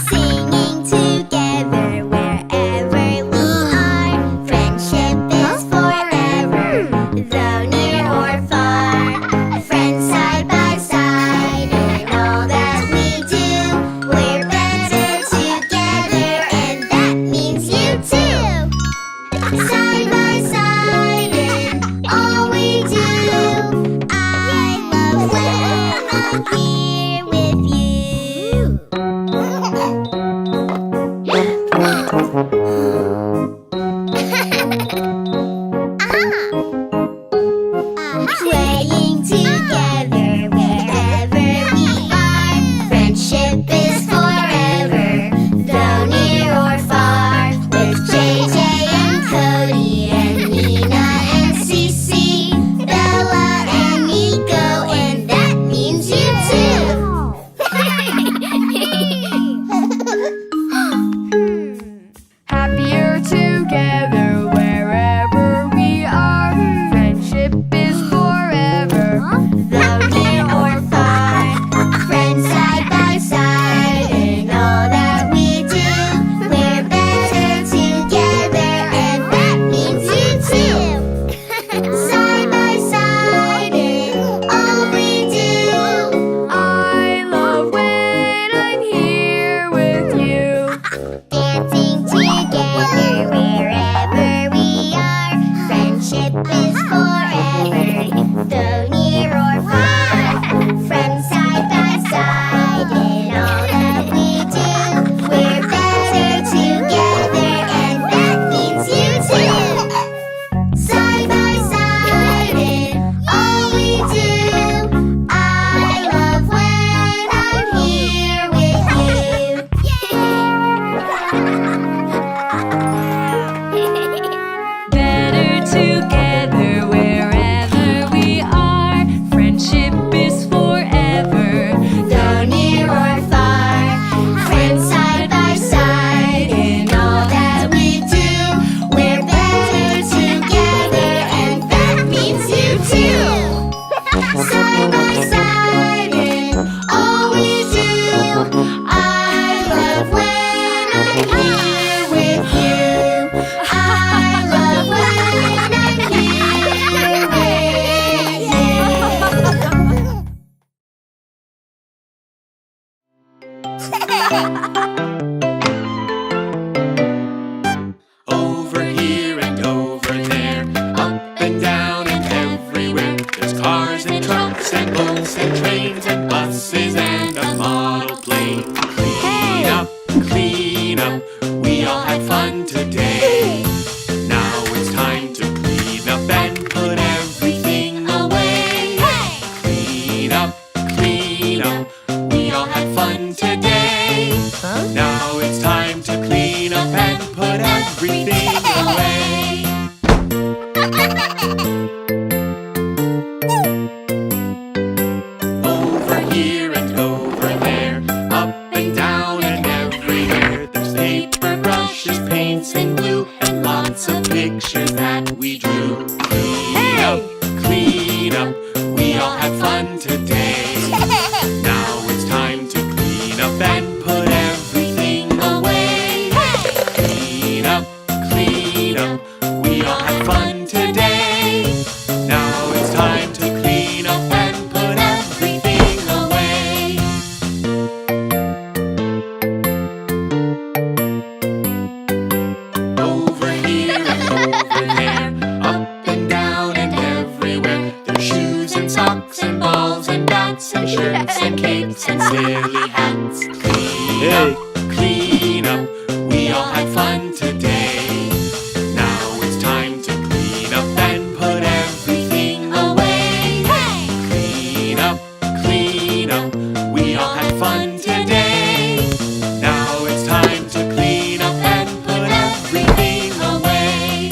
Singing together wherever we are. Friendship is forever, though near or far. Friends side by side, in all that we do, we're better together, and that means you too. Side by side in all we do, I love when I'm here with you. Playing together wherever we are. Friendship is forever, though near or far. With JJ and Cody and Nina and Cece, Bella and Nico, and that means you too. Happier together wherever we are. Friendship is forever, Though near or far, friends side by side, in all that we do, we're better together, and that means you too. Side by side in all we do, I love when I'm here with you. dancing together wherever we are. Friendship is forever, though near or far. Friends side by side in all that we do, we're better together, and that means you too. Side by side in all we do, I love when I'm here with you. Better together wherever we are. Friendship is forever, Though near or far, friends side by side, in all that we do, we're better together, and that means you too. Side by side in all we do, I love when I'm here with you. I love when I'm here with you. Over here and over there, up and down and everywhere. There's cars and trucks and boats and trains and buses and a model plane. Clean up, we all had fun today. Now it's time to clean up and put everything away. Clean up, we all had fun today. Now it's time to clean up and put everything away. Over here and over there, up and down and everywhere. There's paper, brushes, paints and glue, and lots of pictures that we drew. Clean up, we all had fun today. Now it's time to clean up and put everything away. Clean up, we all had fun today. Now it's time to clean up and put everything away. Over here and over there, up and down and everywhere. There's shoes and socks and balls and bats and shirts and capes and silly hats. Clean up, we all had fun today. Now it's time to clean up and put everything away. Clean up, we all had fun today. Now it's time to clean up and put everything away.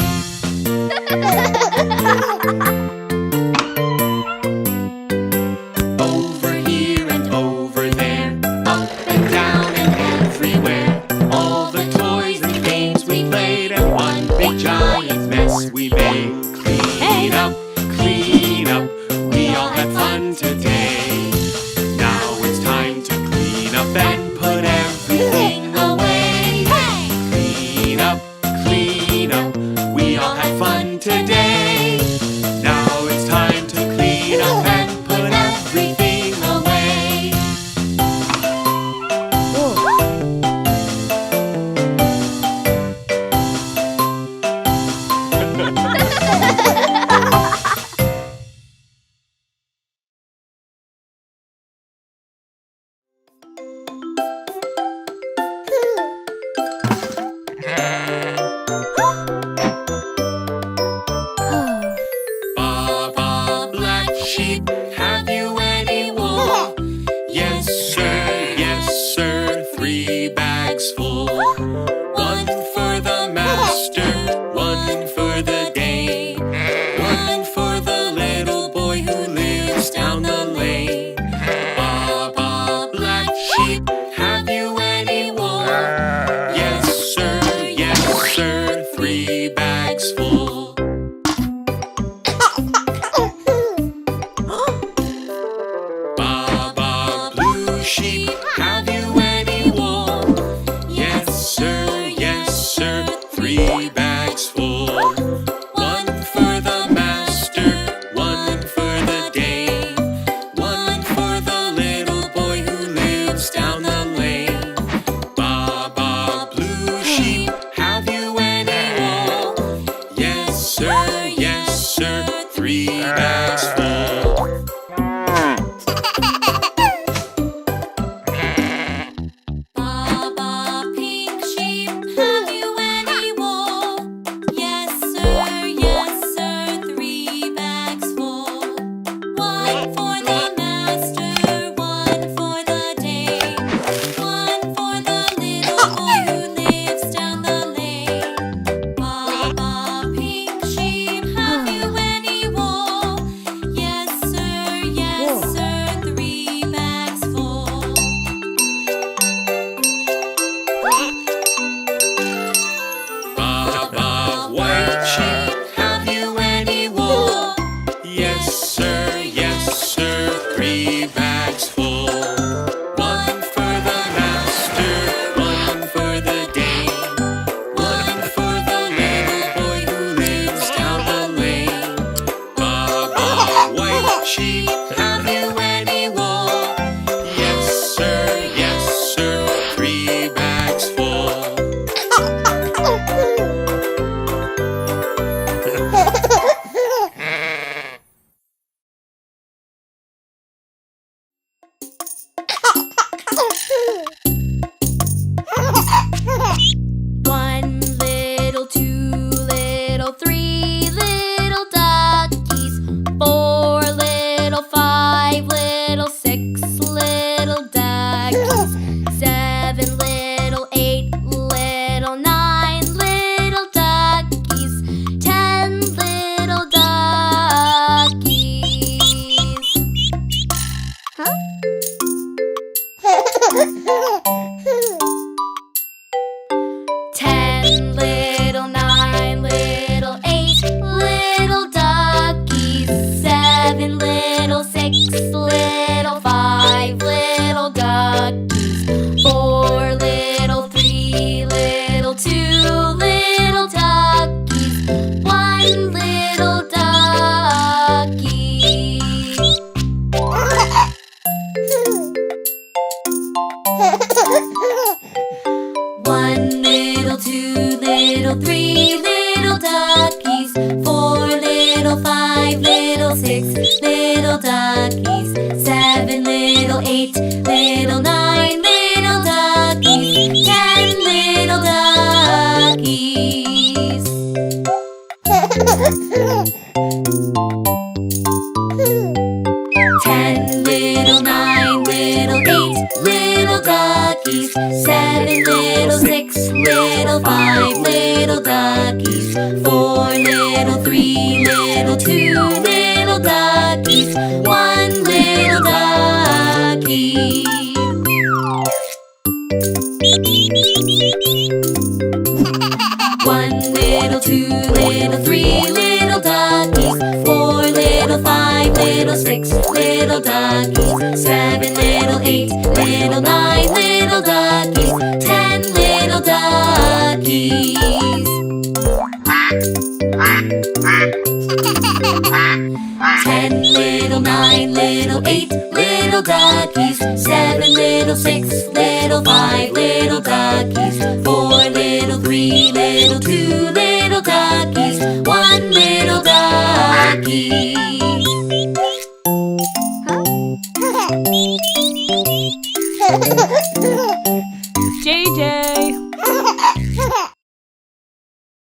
Over here and over there, up and down and everywhere. All the toys and games we played, and one big giant mess we made. Clean up, we all had fun today. Now One little, two little, three little duckies. Four little, five little, six little duckies. Seven little, eight little, nine little duckies. 10 little duckies. Huh? 10 little, 9 little, 8 little duckies. 7 little, 6 little, 5 little duckies. 4 little, 3 little, 2 little duckies. 1 little ducky. One little, two little, three little duckies. 4 little, 5 little, 6 little duckies. 7 little, 8 little, 9 little duckies. 10 little duckies. 10 little, 9 little, 8 little duckies. 7 little, 6 little, 5 little duckies. 4 little, 3 little, 2 little duckies. 1 little ducky. One little, two little, three little duckies. 4 little, 5 little, 6 little duckies. 7 little, 8 little, 9 little duckies. 10 little duckies. 10 little, 9 little, 8 little duckies. 7 little, 6 little, 5 little duckies. 4 little, 3 little, 2 little duckies. 1 little ducky.